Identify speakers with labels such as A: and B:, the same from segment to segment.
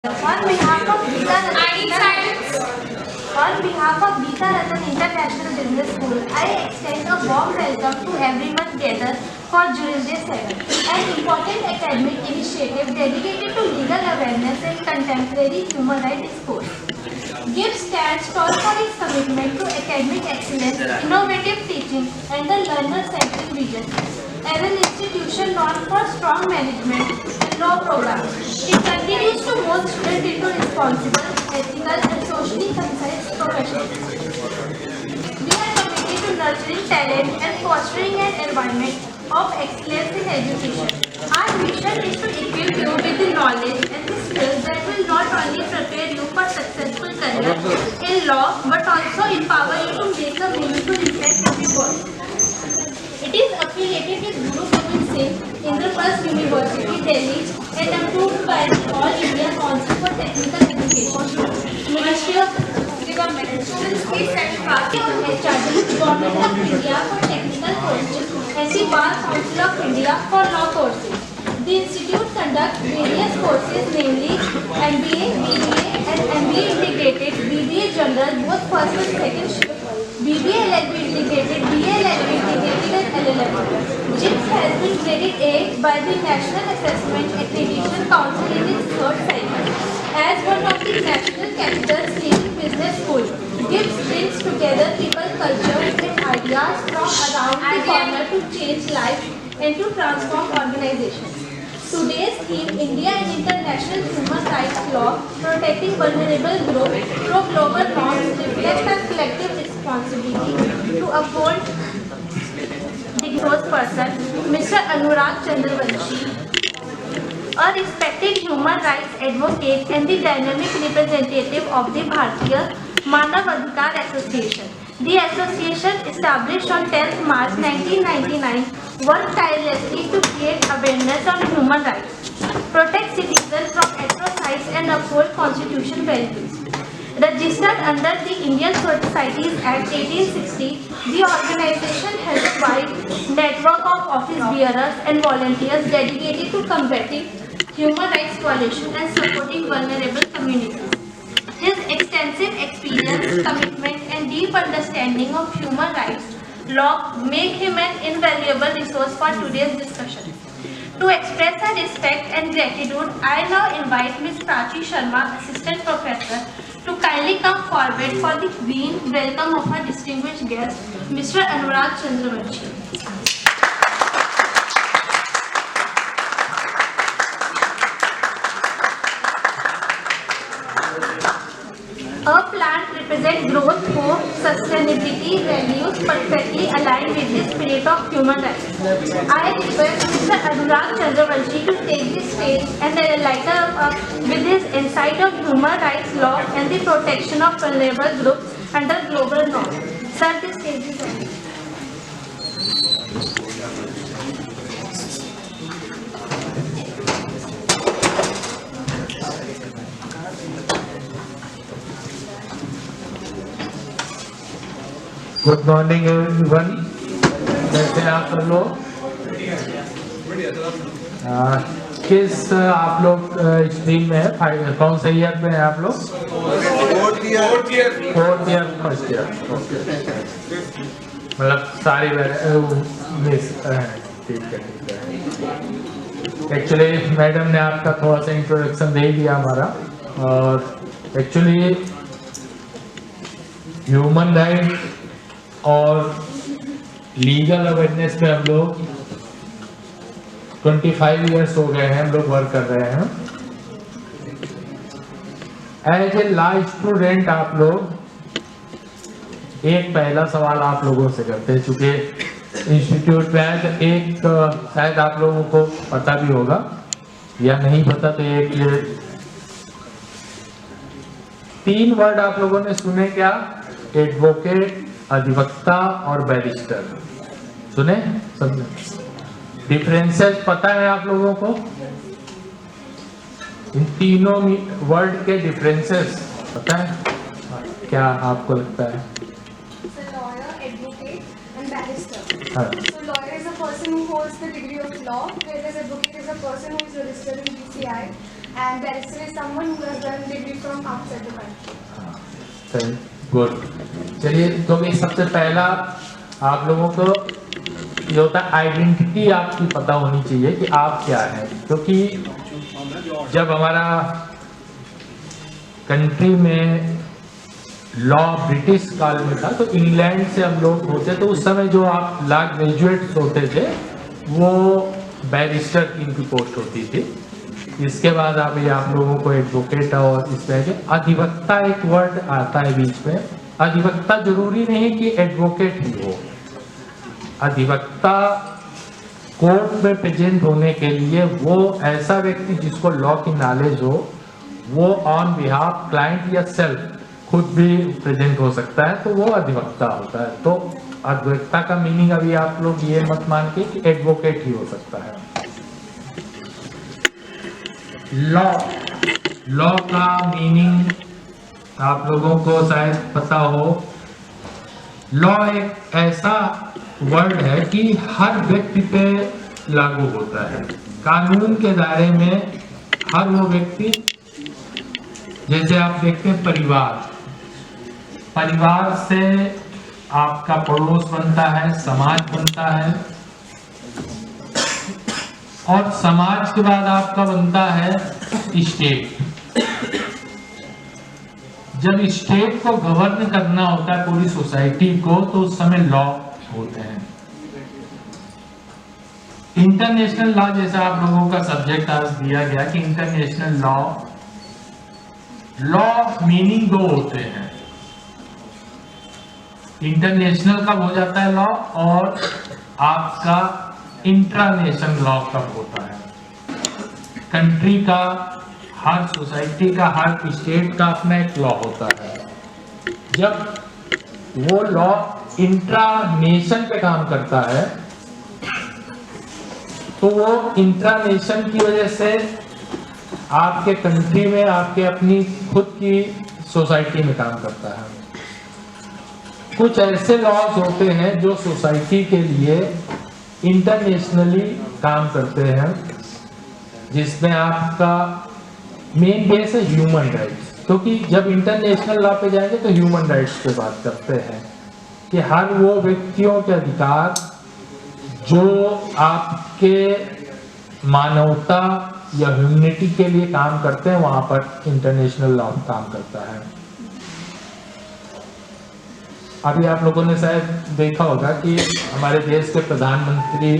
A: On behalf of Beta Rattan International Business School, I extend a warm welcome to everyone gathered for Juris Day 7, an important academic initiative dedicated to legal awareness and contemporary human rights discourse. GIBS stands tall for its commitment to academic excellence, innovative teaching, and the learner-centric vision. As an institution known for strong management and law programs, it continues to mold students into responsible, ethical, and socially concise professionals. We are committed to nurturing talent and fostering an environment of excellence in education. Our mission is to equip you with the knowledge and the skills that will not only prepare you for successful career in law, but also empower you to make a meaningful impact in the world. It is affiliated with Guru Gobind Singh, Indraprasth University, Delhi, and approved by the All India Council for Technical Education, Ministry of Government, Students Fees and Party on HRD, Government of India for Technical Courses, and the Bar Council of India for Law Courses. The institute conducts various courses, namely MBA, BBA, and MBA Integrated, BBA General, both first and second shift, BBA LLB Integrated, BA LLB Integrated, and LLM. GIBS has been graded A by the National Assessment Accreditation Council in its third cycle. As one of the national capital's leading business schools, GIBS brings together people, cultures, and ideas from around the corner to change lives and to transform organizations. Today's theme, India and International Human Rights Law, Protecting Vulnerable Groups through Global Norms, reflects our collective responsibility to uphold the growth person, Mr. Anurag Chandravanshi, a respected human rights advocate and the dynamic representative of the Bharatiya Manav Adhikar Association. The association, established on 10th March 1999, worked tirelessly to create awareness on human rights, protect citizens from atrocities, and uphold constitutional values. Registered under the Indian Societies Act 1860, the organization has a wide network of office bearers and volunteers dedicated to combating human rights violations and supporting vulnerable communities. His extensive experience, commitment, and deep understanding of human rights law make him an invaluable resource for today's discussion. To express our respect and gratitude, I now invite Ms. Prachi Sharma, Assistant Professor, to kindly come forward for the green welcome of our distinguished guest, Mr. Anurag Chandravanshi. A plant represents growth, hope, sustainability, values perfectly aligned with the spirit of human rights. I request Mr. Anurag Chandravanshi to take the stage and enlighten us with his insight of human rights law and the protection of vulnerable groups under global norms. Sir, the stage is yours.
B: Good morning everyone, कैसे आप सब लोग? किस आप लोग stream में है? कौन से ईयर में है आप लोग? Fourth year first year. मतलब सारी मिस ठीक है। एक्चुअली मैडम ने आपका थोड़ा सा इंट्रोडक्शन दे दिया हमारा, और एक्चुअली ह्यूमन राइट और लीगल अवेयरनेस में हम लोग 25 इयर्स हो गए हैं, हम लोग वर्क कर रहे हैं। एज ए लॉ स्टूडेंट आप लोग एक पहला सवाल आप लोगों से करते हैं, चूंकि इंस्टीट्यूट में है तो एक शायद आप लोगों को पता भी होगा या नहीं पता, तो एक 3 वर्ड आप लोगों ने सुने क्या? एडवोकेट, अधिवक्ता और बैरिस्टर। सुने? सबने डिफरेंसेस पता है आप लोगों को? इन तीनों वर्ड के डिफरेंसेस पता है? क्या आपको लगता है?
C: So lawyer, advocate, and barrister.
B: हाँ.
C: So lawyer is a person who holds the degree of law, whereas advocate is a person who is registered in BCI. And barrister is someone who has done degree from outside the country.
B: Good. चलिए, तो ये सबसे पहला आप लोगों को ये होता है आइडेंटिटी आपकी पता होनी चाहिए कि आप क्या हैं, क्योंकि जब हमारा कंट्री में लॉ ब्रिटिश काल में था तो इंग्लैंड से हम लोग होते, तो उस समय जो आप लॉ ग्रेजुएट्स होते थे वो बैरिस्टर की इनकी पोस्ट होती थी। इसके बाद अभी आप लोगों को एडवोकेट और इस तरह के अधिवक्ता एक वर्ड आता है बीच में। अधिवक्ता जरूरी नहीं कि एडवोकेट ही हो। अधिवक्ता कोर्ट में प्रेजेंट होने के लिए वो ऐसा व्यक्ति जिसको लॉ की नॉलेज हो, वो ऑन बिहाफ क्लाइंट या सेल्फ खुद भी प्रेजेंट हो सकता है, तो वो अधिवक्ता होता है। तो अधिवक्ता का मीनिंग अभी आप लोग ये मत मान के कि एडवोकेट ही हो सकता है। लॉ का मीनिंग आप लोगों को शायद पता हो। लॉ एक ऐसा वर्ड है कि हर व्यक्ति पे लागू होता है। कानून के दायरे में हर वो व्यक्ति, जैसे आप देखते हैं परिवार से आपका पड़ोस बनता है, समाज बनता है, और समाज के बाद आपका बनता है स्टेट। जब स्टेट को गवर्न करना होता है पूरी सोसाइटी को, तो उस समय लॉ होते हैं। इंटरनेशनल लॉ जैसा आप लोगों का सब्जेक्ट आज दिया गया कि इंटरनेशनल लॉ मीनिंग दो होते हैं। इंटरनेशनल कब हो जाता है लॉ, और आपका इंट्रानेशनल लॉ कब होता है। कंट्री का, हर सोसाइटी का, हर स्टेट का अपना एक लॉ होता है। जब वो लॉ इंट्रानेशन पे काम करता है तो वो इंट्रानेशन की वजह से आपके कंट्री में, आपके अपनी खुद की सोसाइटी में काम करता है। कुछ ऐसे लॉज होते हैं जो सोसाइटी के लिए इंटरनेशनली काम करते हैं, जिसमें आपका मेन बेस है ह्यूमन राइट्स। क्योंकि जब इंटरनेशनल लॉ पे जाएंगे तो ह्यूमन राइट्स पे बात करते हैं कि हर वो व्यक्तियों के अधिकार जो आपके मानवता या ह्यूमनिटी के लिए काम करते हैं, वहां पर इंटरनेशनल लॉ काम करता है। अभी आप लोगों ने शायद देखा होगा कि हमारे देश के प्रधानमंत्री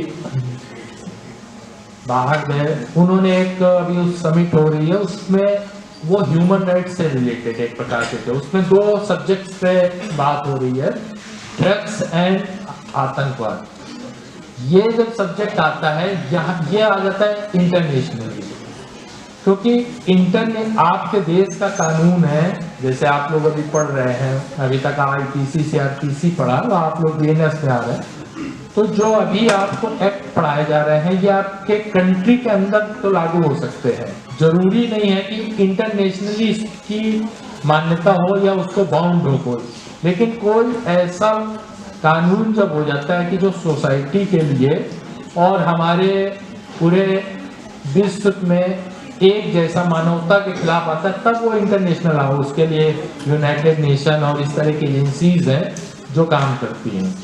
B: बाहर गए, उन्होंने एक अभी उस समिट हो रही है, उसमें वो ह्यूमन राइट्स से रिलेटेड एक प्रकार से थे। उसमें दो सब्जेक्ट्स पे बात हो रही है, ड्रग्स एंड आतंकवाद। ये जब सब्जेक्ट आता है यहाँ, ये आ जाता है इंटरनेशनली, क्योंकि आपके देश का कानून है। जैसे आप लोग अभी पढ़ रहे हैं, अभी तक IPC CRPC पढ़ा, तो आप लोग BNS में आ रहे हैं, तो जो अभी आपको एक्ट पढ़ाए जा रहे हैं ये आपके कंट्री के अंदर तो लागू हो सकते हैं। जरूरी नहीं है कि इंटरनेशनली इसकी मान्यता हो या उसको बाउंड हो कोई, लेकिन कोई ऐसा कानून जब हो जाता है कि जो सोसाइटी के लिए और हमारे पूरे विश्व में एक जैसा मानवता के खिलाफ आता है, तब वो इंटरनेशनल लॉ, उसके लिए यूनाइटेड नेशन और इस तरह की एजेंसीज हैं जो काम करती हैं।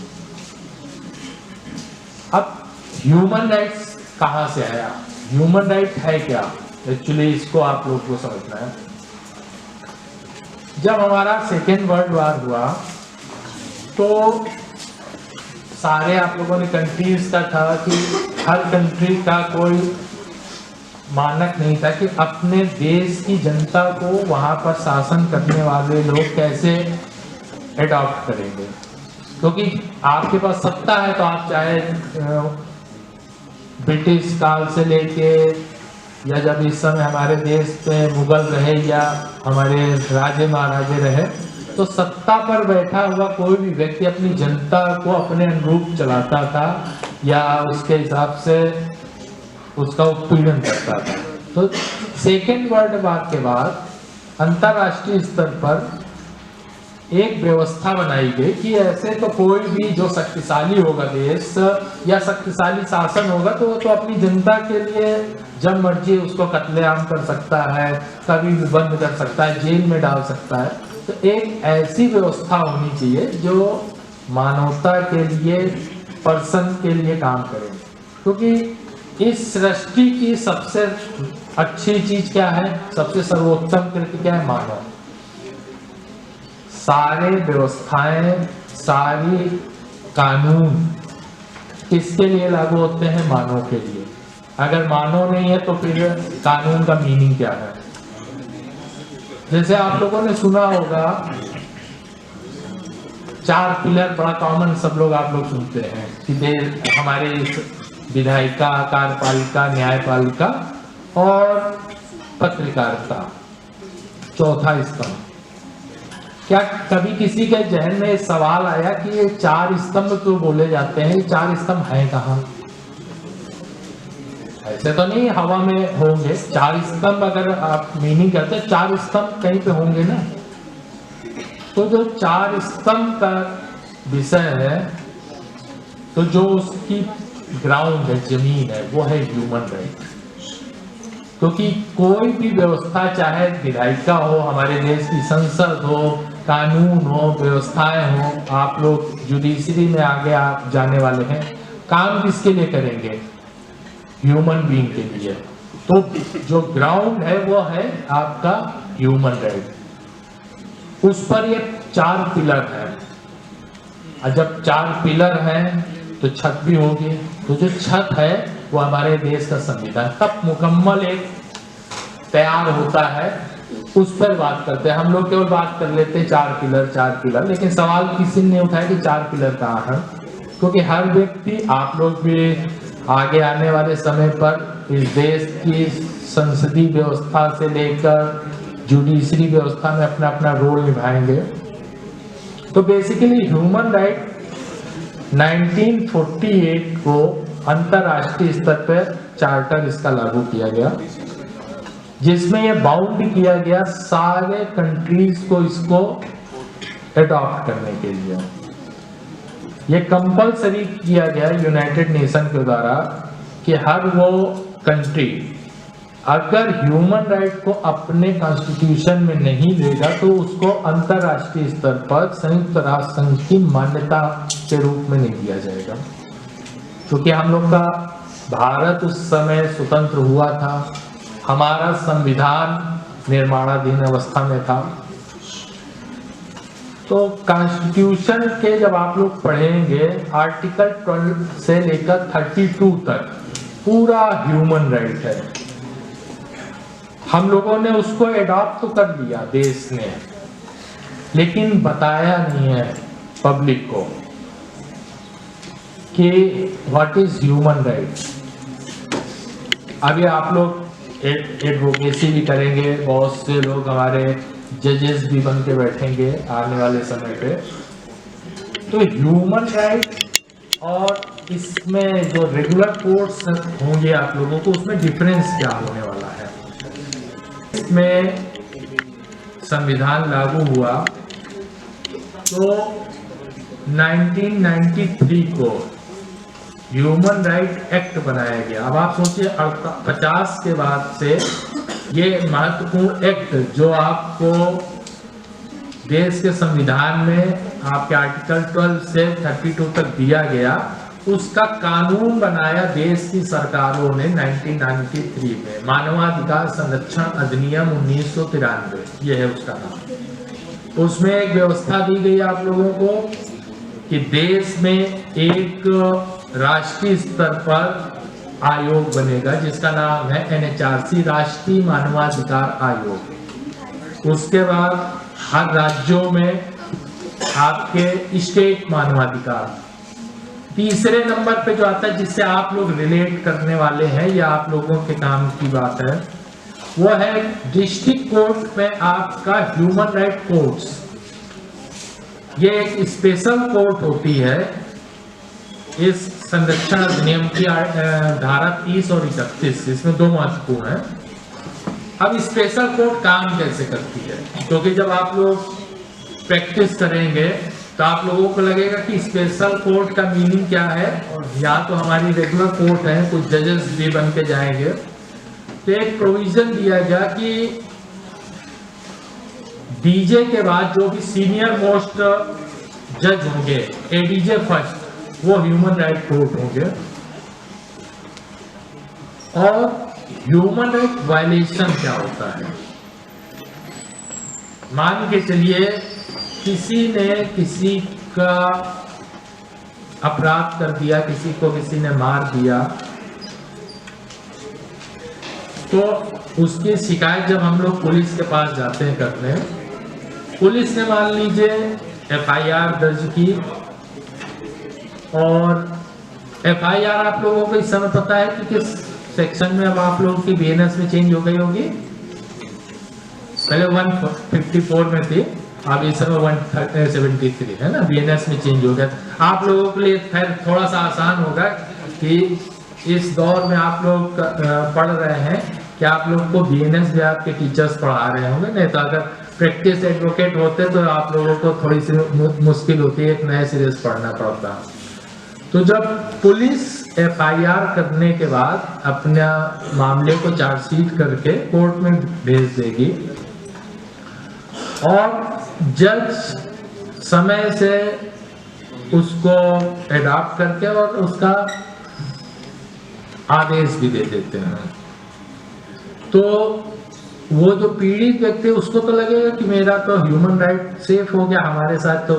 B: अब ह्यूमन राइट्स कहाँ से आया, ह्यूमन राइट है क्या, एक्चुअली इसको आप लोग को समझना है। जब हमारा सेकेंड वर्ल्ड वॉर हुआ तो सारे आप लोगों ने कंट्रीज का था कि हर कंट्री का कोई मानक नहीं था कि अपने देश की जनता को वहां पर शासन करने वाले लोग कैसे एडॉप्ट करेंगे। क्योंकि आपके पास सत्ता है तो आप चाहे ब्रिटिश काल से लेके या जब इस समय हमारे देश में मुगल रहे या हमारे राजे महाराजे रहे, तो सत्ता पर बैठा हुआ कोई भी व्यक्ति अपनी जनता को अपने अनुरूप चलाता था या उसके हिसाब से उसका उत्पीड़न करता था। तो सेकेंड वर्ल्ड वॉर के बाद अंतर्राष्ट्रीय स्तर पर एक व्यवस्था बनाई गई कि ऐसे तो कोई भी जो शक्तिशाली होगा देश या शक्तिशाली शासन होगा तो वो तो अपनी जनता के लिए जब मर्जी उसको कत्लेआम कर सकता है, कभी भी बंद कर सकता है, जेल में डाल सकता है। तो एक ऐसी व्यवस्था होनी चाहिए जो मानवता के लिए, पर्सन के लिए काम करे, क्योंकि इस सृष्टि की सबसे अच्छी चीज क्या है, सबसे सर्वोत्तम कृत्य क्या है, मानव। सारे व्यवस्थाएं, सारी कानून किसके लिए लागू होते हैं, मानव के लिए। अगर मानव नहीं है तो फिर कानून का मीनिंग क्या है। जैसे आप लोगों ने सुना होगा 4 पिलर, बड़ा कॉमन, सब लोग आप लोग सुनते हैं कि हमारे विधायिका, कार्यपालिका, न्यायपालिका और पत्रकारिता, चौथा स्तंभ। क्या कभी किसी के जहन में सवाल आया कि ये 4 स्तंभ तो बोले जाते हैं, ये 4 स्तंभ हैं कहाँ? ऐसे तो नहीं हवा में होंगे 4 स्तंभ। अगर आप मीनिंग करते हैं 4 स्तंभ कहीं पे होंगे ना। तो जो 4 स्तंभ का विषय है, तो जो उसकी ग्राउंड है, जमीन है, वो है ह्यूमन राइट। क्योंकि कोई भी व्यवस्था, चाहे विधायिका हो, हमारे देश की संसद हो, कानून हो, व्यवस्थाएं हो, आप लोग जुडिशरी में आगे आप जाने वाले हैं, काम किसके लिए करेंगे, ह्यूमन बीइंग के लिए। तो जो ग्राउंड है वो है आपका ह्यूमन राइट। उस पर ये 4 पिलर है। और जब 4 पिलर हैं तो छत भी होगी। तो जो छत है वो हमारे देश का संविधान, तब मुकम्मल एक तैयार होता है। उस पर बात करते हैं हम लोग, केवल बात कर लेते हैं 4 पिलर, लेकिन सवाल किसी ने उठाया कि 4 पिलर कहाँ है। क्योंकि हर व्यक्ति, आप लोग भी आगे आने वाले समय पर इस देश की संसदीय व्यवस्था से लेकर जुडिशरी व्यवस्था में अपना अपना रोल निभाएंगे। तो बेसिकली ह्यूमन राइट 1948 को अंतरराष्ट्रीय स्तर पर चार्टर इसका लागू किया गया, जिसमें यह बाउंड किया गया सारे कंट्रीज को इसको अडॉप्ट करने के लिए। ये कंपलसरी किया गया यूनाइटेड नेशन के द्वारा कि हर वो कंट्री अगर ह्यूमन राइट को अपने कॉन्स्टिट्यूशन में नहीं लेगा तो उसको अंतरराष्ट्रीय स्तर पर संयुक्त राष्ट्र संघ की मान्यता के रूप में नहीं दिया जाएगा। क्योंकि हम लोग का भारत उस समय स्वतंत्र हुआ था, हमारा संविधान निर्माणाधीन अवस्था में था। तो कॉन्स्टिट्यूशन के जब आप लोग पढ़ेंगे आर्टिकल 12 से लेकर 32 तक पूरा ह्यूमन राइट है। हम लोगों ने उसको एडॉप्ट तो कर लिया देश ने, लेकिन बताया नहीं है पब्लिक को कि व्हाट इज ह्यूमन राइट। अभी आप लोग एडवोकेसी भी करेंगे, बहुत से लोग हमारे जजेस भी बन के बैठेंगे आने वाले समय पे। तो ह्यूमन राइट और इसमें जो रेगुलर कोर्ट्स होंगे आप लोगों को, उसमें डिफरेंस क्या होने वाला है। इसमें संविधान लागू हुआ तो 1993 को ह्यूमन राइट एक्ट बनाया गया। अब आप सोचिए 50 के बाद से ये महत्वपूर्ण एक्ट जो आपको देश के संविधान में आपके आर्टिकल 12 से 32 तक दिया गया, उसका कानून बनाया देश की सरकारों ने 1993 में। मानवाधिकार संरक्षण अधिनियम 1993, ये है उसका नाम। उसमें एक व्यवस्था दी गई आप लोगों को कि देश में एक राष्ट्रीय स्तर पर आयोग बनेगा जिसका नाम है NHRC, राष्ट्रीय मानवाधिकार आयोग। उसके बाद हर राज्यों में आपके स्टेट मानवाधिकार। तीसरे नंबर पे जो आता है जिससे आप लोग रिलेट करने वाले हैं या आप लोगों के काम की बात है, वो है डिस्ट्रिक्ट कोर्ट में आपका ह्यूमन राइट कोर्ट्स। ये एक स्पेशल कोर्ट होती है इस संरक्षण अधिनियम की धारा 30 और 31, इसमें 2 महत्वपूर्ण है। अब स्पेशल कोर्ट काम कैसे करती है, क्योंकि जब आप लोग प्रैक्टिस करेंगे तो आप लोगों को लगेगा कि स्पेशल कोर्ट का मीनिंग क्या है। या तो हमारी रेगुलर कोर्ट है, कुछ जजेस भी बन के जाएंगे, तो एक प्रोविजन दिया गया कि डीजे के बाद जो भी सीनियर मोस्ट जज होंगे, एडीजे फर्स्ट, वो ह्यूमन राइट कोर्ट होंगे। और ह्यूमन राइट वायलेशन क्या होता है? मान के चलिए किसी ने किसी का अपराध कर दिया, किसी को किसी ने मार दिया, तो उसकी शिकायत जब हम लोग पुलिस के पास जाते हैं करने, पुलिस ने मान लीजिए एफआईआर दर्ज की, और एफआईआर आप लोगों को इस समय पता है कि किस सेक्शन में अब आप लोगों की बीएनएस में चेंज हो गई होगी। पहले 154 में थी, अब इस समय 173 है ना, बीएनएस में चेंज हो गया। आप लोगों के लिए खैर थोड़ा सा आसान होगा कि इस दौर में आप लोग पढ़ रहे हैं कि आप लोग को बीएनएस भी आपके टीचर्स पढ़ा रहे होंगे, नहीं तो अगर प्रैक्टिस एडवोकेट होते तो आप लोगों को थोड़ी सी मुश्किल होती है, एक नए सिरे से पढ़ना पड़ता। तो जब पुलिस एफआईआर करने के बाद अपना मामले को चार्जशीट करके कोर्ट में भेज देगी, और जज समय से उसको एडॉप्ट करके और उसका आदेश भी दे देते हैं, तो वो जो पीड़ित व्यक्ति है उसको तो लगेगा कि मेरा तो ह्यूमन राइट सेफ हो गया, हमारे साथ तो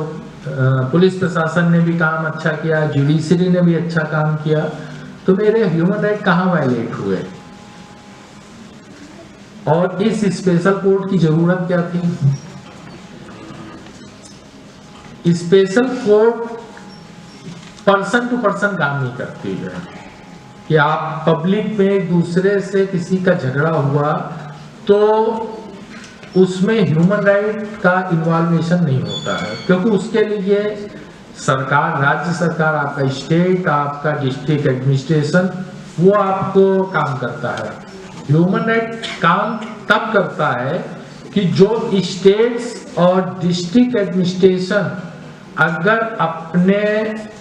B: पुलिस प्रशासन ने भी काम अच्छा किया, जुडिशरी ने भी अच्छा काम किया, तो मेरे ह्यूमन राइट कहाँ वायलेट हुए। और इस स्पेशल कोर्ट की जरूरत क्या थी? Special court person to person काम नहीं करती है कि आप पब्लिक में एक दूसरे से किसी का झगड़ा हुआ तो उसमें ह्यूमन राइट का इन्वॉल्वेशन नहीं होता है, क्योंकि उसके लिए सरकार, राज्य सरकार, आपका स्टेट, आपका डिस्ट्रिक्ट एडमिनिस्ट्रेशन, वो आपको काम करता है। ह्यूमन राइट काम तब करता है कि जो स्टेट्स और डिस्ट्रिक्ट एडमिनिस्ट्रेशन अगर अपने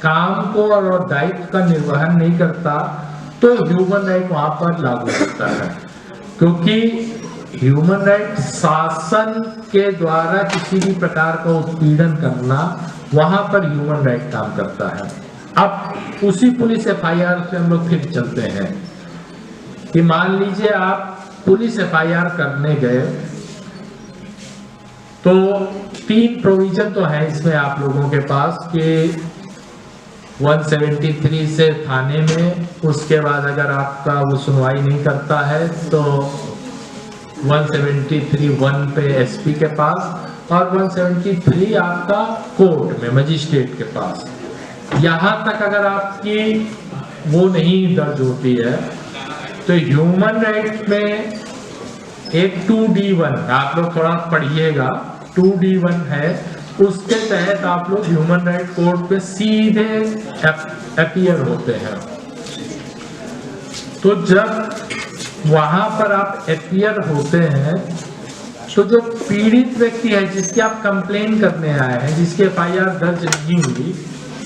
B: काम को और दायित्व का निर्वहन नहीं करता तो ह्यूमन राइट वहां पर लागू होता है, क्योंकि ह्यूमन राइट शासन के द्वारा किसी भी प्रकार का उत्पीड़न करना, वहां पर ह्यूमन राइट काम करता है। अब उसी पुलिस एफआईआर से हम लोग फिर चलते हैं कि मान लीजिए आप पुलिस एफआईआर करने गए, तो 3 प्रोविजन तो है इसमें आप लोगों के पास कि 173 से थाने में, उसके बाद अगर आपका वो सुनवाई नहीं करता है तो 173(1) पे एसपी के पास, और 173 आपका कोर्ट में मजिस्ट्रेट के पास। यहाँ तक अगर आपकी वो नहीं दर्ज होती है तो ह्यूमन राइट में एक 2D1, आप लोग थोड़ा पढ़िएगा, 2D1 है, उसके तहत आप लोग ह्यूमन राइट कोर्ट पे सीधे अपीयर होते हैं। तो जब वहां पर आप अपीयर होते हैं तो जो पीड़ित व्यक्ति है जिसकी आप कंप्लेन करने आए हैं, जिसकी एफआईआर दर्ज नहीं हुई,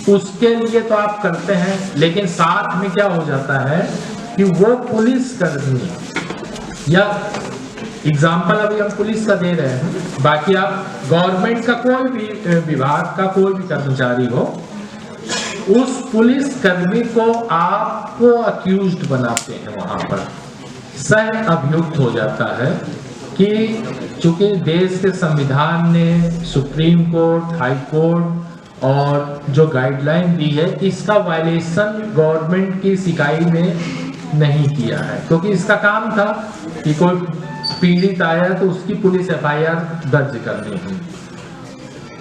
B: उसके लिए तो आप करते हैं, लेकिन साथ में क्या हो जाता है कि वो पुलिस कर्मी, या एग्जाम्पल अभी हम पुलिस का दे रहे हैं, बाकी आप गवर्नमेंट का कोई भी विभाग का कोई भी कर्मचारी हो, उस पुलिस कर्मी को आपको अक्यूज्ड बनाते हैं, वहां पर सह अभियुक्त हो जाता है कि चूंकि देश के संविधान ने, सुप्रीम कोर्ट, हाई कोर्ट और जो गाइडलाइन दी है, इसका वायलेशन गवर्नमेंट की इकाई ने नहीं किया है, क्योंकि इसका काम था कि कोई पीड़ित आया तो उसकी पुलिस एफआईआर दर्ज करनी है।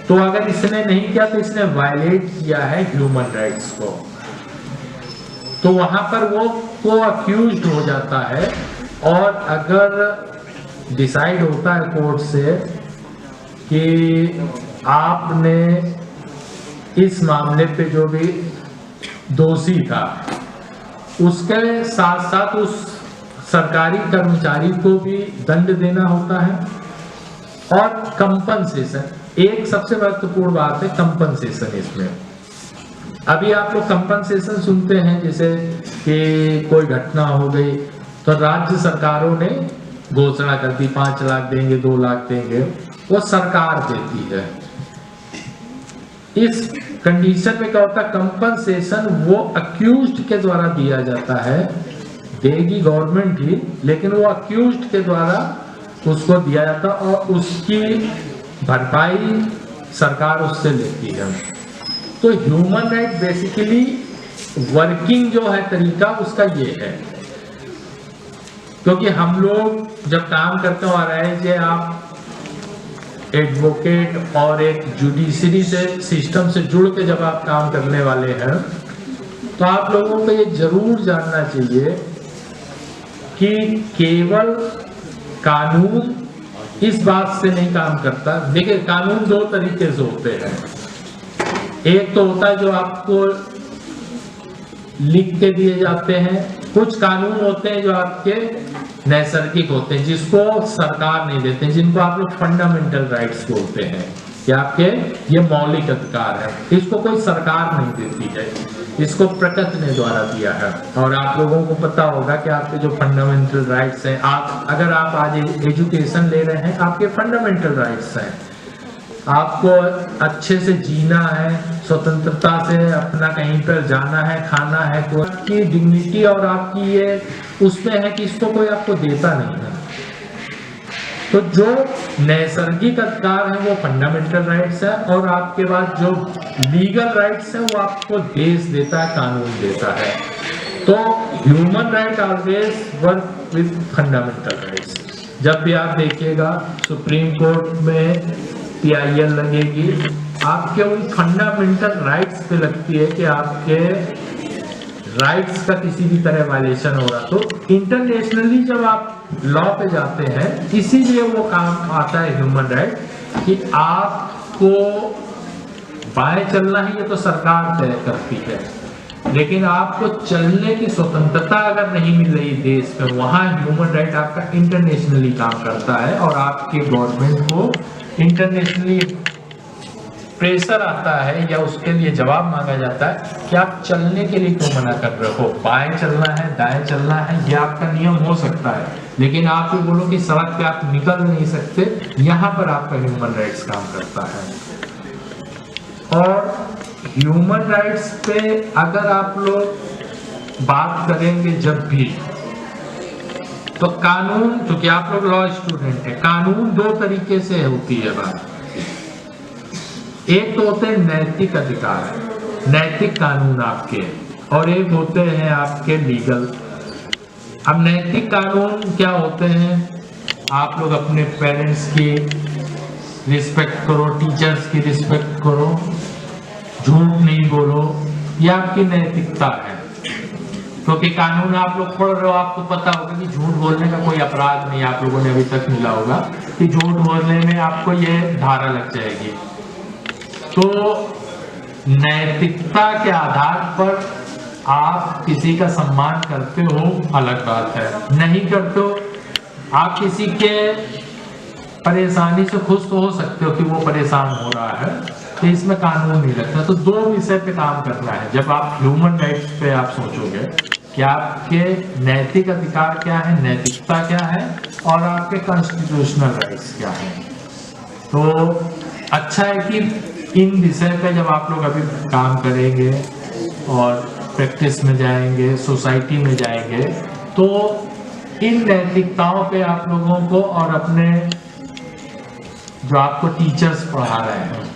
B: तो अगर इसने नहीं किया तो इसने वायलेट किया है ह्यूमन राइट्स को, तो वहां पर वो को अक्यूज्ड हो जाता है। और अगर डिसाइड होता है कोर्ट से कि आपने इस मामले पे जो भी दोषी था उसके साथ साथ उस सरकारी कर्मचारी को भी दंड देना होता है और कंपनसेशन, एक सबसे महत्वपूर्ण बात है कंपनसेशन। इसमें अभी आप लोग कंपनसेशन सुनते हैं, जैसे कि कोई घटना हो गई तो राज्य सरकारों ने घोषणा कर दी 5 लाख देंगे, 2 लाख देंगे, वो सरकार देती है। इस कंडीशन में क्या होता है, कंपनसेशन वो अक्यूज्ड के द्वारा दिया जाता है, देगी गवर्नमेंट ही, लेकिन वो अक्यूज्ड के द्वारा उसको दिया जाता है और उसकी भरपाई सरकार उससे लेती है। तो ह्यूमन राइट बेसिकली वर्किंग जो है तरीका उसका ये है, क्योंकि हम लोग जब काम करते हो आ रहा है कि आप एडवोकेट और एक जुडिशरी से सिस्टम से जुड़ के जब आप काम करने वाले हैं, तो आप लोगों को ये जरूर जानना चाहिए कि केवल कानून इस बात से नहीं काम करता। देखिए, कानून 2 तरीके से होते हैं। एक तो होता है जो आपको लिख के दिए जाते हैं, कुछ कानून होते हैं जो आपके नैसर्गिक होते हैं, जिसको सरकार नहीं देते, जिनको आप लोग फंडामेंटल राइट्स बोलते हैं कि आपके ये मौलिक अधिकार है। इसको कोई सरकार नहीं देती है, इसको प्रकृति ने द्वारा दिया है। और आप लोगों को पता होगा कि आपके जो फंडामेंटल राइट्स हैं, आप अगर आप आज एजुकेशन ले रहे हैं, आपके फंडामेंटल राइट्स हैं। आपको अच्छे से जीना है, स्वतंत्रता से अपना कहीं पर जाना है, खाना है, कोई आपकी डिग्निटी और आपकी ये उसमें है कि इसको कोई आपको देता नहीं है। तो जो नैसर्गिक अधिकार है वो फंडामेंटल राइट्स है, और आपके पास जो लीगल राइट्स है वो आपको देश देता है, कानून देता है। तो human right always work with fundamental rights. जब भी आप देखिएगा सुप्रीम कोर्ट में PIL लगेगी, आपके उन फंडामेंटल राइट्स पे लगती है कि आपके राइट्स का किसी भी तरह वायलेशन हो रहा। तो इंटरनेशनली जब आप लॉ पे जाते हैं, इसीलिए वो काम आता है ह्यूमन राइट, कि आपको बाएं चलना है ये तो सरकार तय करती है, लेकिन आपको चलने की स्वतंत्रता अगर नहीं मिल रही देश में, वहां ह्यूमन राइट आपका इंटरनेशनली काम करता है और आपके गवर्नमेंट को इंटरनेशनली प्रेशर आता है या उसके लिए जवाब मांगा जाता है कि आप चलने के लिए क्यों मना कर रहे हो, बाएं चलना है, दाएं चलना है, ये आपका नियम हो सकता है, लेकिन आप ये बोलो कि सड़क पे आप निकल नहीं सकते, यहाँ पर आपका ह्यूमन राइट्स काम करता है। और ह्यूमन राइट्स पे अगर आप लोग बात करेंगे जब भी, तो कानून, क्योंकि आप लोग लॉ स्टूडेंट है, कानून 2 तरीके से होती है बात। एक तो होते हैं नैतिक अधिकार, नैतिक कानून आपके, और एक होते हैं आपके लीगल। अब नैतिक कानून क्या होते हैं, आप लोग अपने पेरेंट्स की रिस्पेक्ट करो, टीचर्स की रिस्पेक्ट करो, झूठ नहीं बोलो, ये आपकी नैतिकता है। क्योंकि कानून आप लोग पढ़ रहे हो, आपको पता होगा कि झूठ बोलने का कोई अपराध नहीं, आप लोगों ने अभी तक मिला होगा कि झूठ बोलने में आपको ये धारा लग जाएगी। तो नैतिकता के आधार पर आप किसी का सम्मान करते हो, अलग बात है, नहीं करते हो, आप किसी के परेशानी से खुश तो हो सकते हो कि वो परेशान हो रहा है, तो इसमें कानून नहीं लगता। तो 2 विषय पे काम करना है जब आप ह्यूमन राइट्स पे आप सोचोगे कि आपके नैतिक अधिकार क्या है, नैतिकता क्या है, और आपके कॉन्स्टिट्यूशनल राइट्स क्या है। तो अच्छा है कि इन विषय पे जब आप लोग अभी काम करेंगे और प्रैक्टिस में जाएंगे, सोसाइटी में जाएंगे, तो इन नैतिकताओं पे आप लोगों को और अपने जो आपको टीचर्स पढ़ा रहे हैं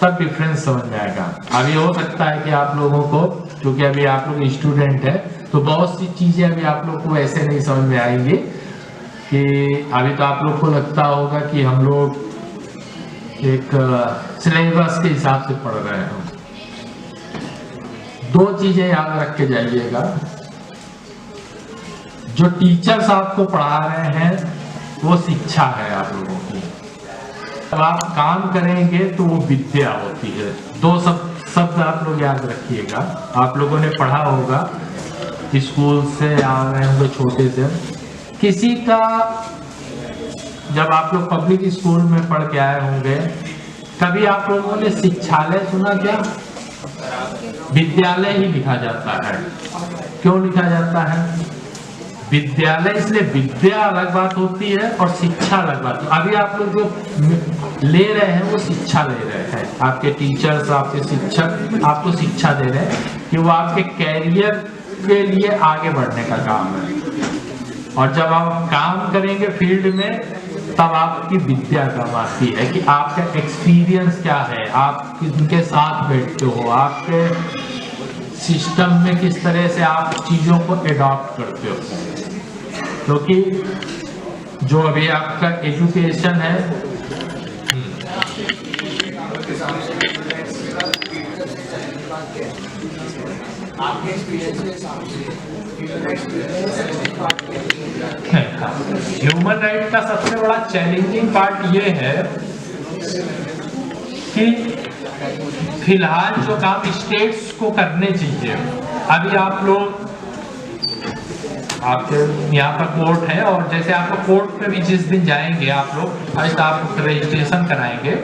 B: तब डिफरेंस समझ में आएगा। अभी हो सकता है कि आप लोगों को, क्योंकि अभी आप लोग स्टूडेंट है, तो बहुत सी चीजें अभी आप लोग को ऐसे नहीं समझ में आएंगी कि अभी तो आप लोग को लगता होगा कि हम लोग एक सिलेबस के हिसाब से पढ़ रहे हैं। 2 चीजें याद रख के जाइएगा, जो टीचर्स आपको पढ़ा रहे हैं वो शिक्षा है आप लोगों की, जब आप काम करेंगे तो वो विद्या होती है। 2 शब्द आप लोग याद रखिएगा, आप लोगों ने पढ़ा होगा, स्कूल से आ रहे होंगे छोटे से, किसी का जब आप लोग पब्लिक स्कूल में पढ़ के आए होंगे कभी आप लोगों ने शिक्षालय सुना क्या? विद्यालय ही लिखा जाता है। क्यों लिखा जाता है? विद्यालय इसलिए, विद्या अलग बात होती है और शिक्षा अलग बात है। अभी आप लोग जो ले रहे हैं वो शिक्षा ले रहे हैं, आपके टीचर्स, आपके शिक्षक आपको शिक्षा दे रहे हैं कि वो आपके कैरियर के लिए आगे बढ़ने का काम है। और जब आप काम करेंगे फील्ड में, तब आपकी विद्या काम आती है कि आपका एक्सपीरियंस क्या है, आप किनके साथ बैठते हो, आपके सिस्टम में किस तरह से आप चीज़ों को एडॉप्ट करते हो। क्योंकि जो अभी आपका एजुकेशन है, ह्यूमन राइट का सबसे बड़ा चैलेंजिंग पार्ट ये है कि फिलहाल जो काम स्टेट्स को करने चाहिए, अभी आप लोग, आपके यहाँ पर कोर्ट है और जैसे आपको कोर्ट में भी जिस दिन जाएंगे आप लोग, फर्स्ट आप रजिस्ट्रेशन कराएंगे,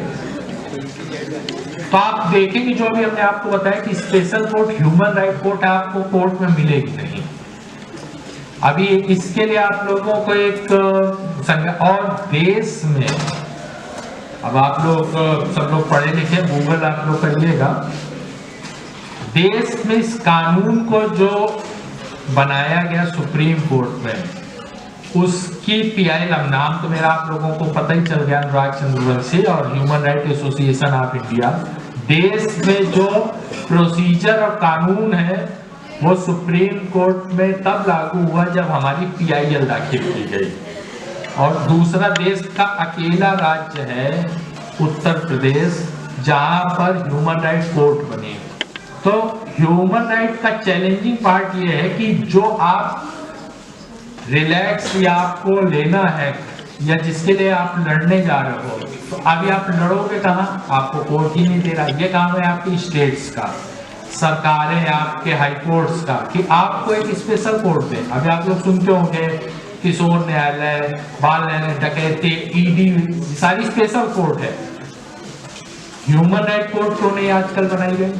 B: तो आप देखेंगे जो भी हमने आपको बताया कि special court, human right court आपको कोर्ट में मिलेगी नहीं। अभी इसके लिए आप लोगों को एक और देश में, अब आप लोग सब लोग पढ़े लिखे, गूगल आप लोग करिएगा, देश में इस कानून को जो बनाया गया सुप्रीम कोर्ट में, उसकी PIL, नाम तो मेरा आप लोगों को पता ही चल गया, अनुराग चंद्रवंशी और human right association of India. देश में जो प्रोसीजर और कानून है वो सुप्रीम कोर्ट में तब लागू हुआ जब हमारी PIL दाखिल की गई। और दूसरा देश का अकेला राज्य है उत्तर प्रदेश जहां पर ह्यूमन राइट कोर्ट बने। तो ह्यूमन राइट का चैलेंजिंग पार्ट ये है कि जो आप रिलैक्स या आपको लेना है या जिसके लिए आप लड़ने जा रहे हो, तो अभी आप लड़ोगे कहाँ? आपको कोर्ट ही नहीं दे रहा। ये काम है आपकी स्टेट्स का, सरकारें, आपके हाई कोर्ट्स का, कि आपको एक स्पेशल कोर्ट दे। अभी आप लोग सुनते होंगे किशोर न्यायालय, बाल न्यायालय, डकैती, ED, सारी स्पेशल कोर्ट है। ह्यूमन राइट कोर्ट क्यों नहीं आजकल बनाई गई?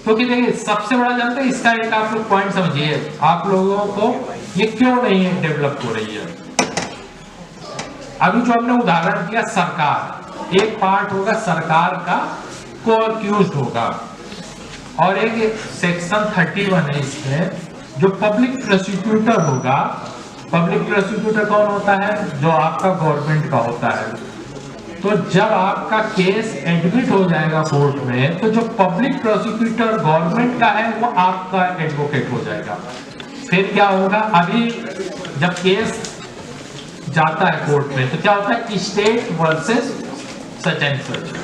B: क्योंकि देखिए सबसे बड़ा जानते हैं, इसका एक आप लोग पॉइंट समझिए, आप लोगों को ये क्यों नहीं है डेवलप हो रही है। अभी जो हमने उदाहरण दिया, सरकार, एक पार्ट होगा सरकार का, को अक्यूज्ड होगा, और एक सेक्शन 31 है इसमें, जो पब्लिक प्रोसिक्यूटर होगा। पब्लिक प्रोसिक्यूटर कौन होता है? जो आपका गवर्नमेंट का होता है। तो जब आपका केस एडमिट हो जाएगा कोर्ट में, तो जो पब्लिक प्रोसिक्यूटर गवर्नमेंट का है वो आपका एडवोकेट हो जाएगा। फिर क्या होगा? अभी जब केस जाता है कोर्ट में तो क्या होता है? State versus such and such.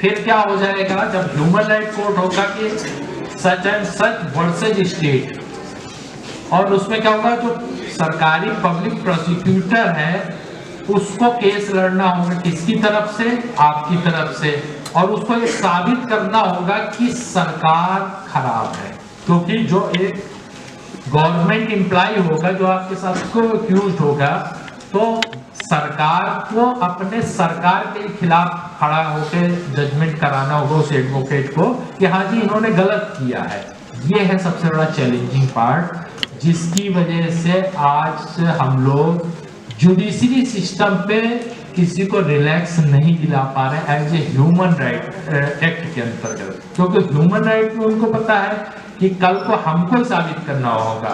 B: फिर क्या हो जाएगा? जब ह्यूमन राइट कोर्ट होगा कि such and such versus state, और उसमें क्या होगा? जो सरकारी पब्लिक प्रोसिक्यूटर है उसको केस लड़ना होगा किसकी तरफ से? आपकी तरफ से। और उसको ये साबित करना होगा कि सरकार खराब है, क्योंकि जो एक गवर्नमेंट एम्प्लॉय होगा जो आपके साथ को अक्यूज्ड होगा, तो सरकार को अपने सरकार के खिलाफ खड़ा होकर जजमेंट कराना होगा उस एडवोकेट को कि हाँ जी इन्होंने गलत किया है। ये है सबसे बड़ा चैलेंजिंग पार्ट, जिसकी वजह से आज हम लोग जुडिशरी सिस्टम पे किसी को रिलैक्स नहीं दिला पा रहे as a human right act के अंतर्गत, क्योंकि ह्यूमन राइट में उनको पता है कि कल को हमको साबित करना होगा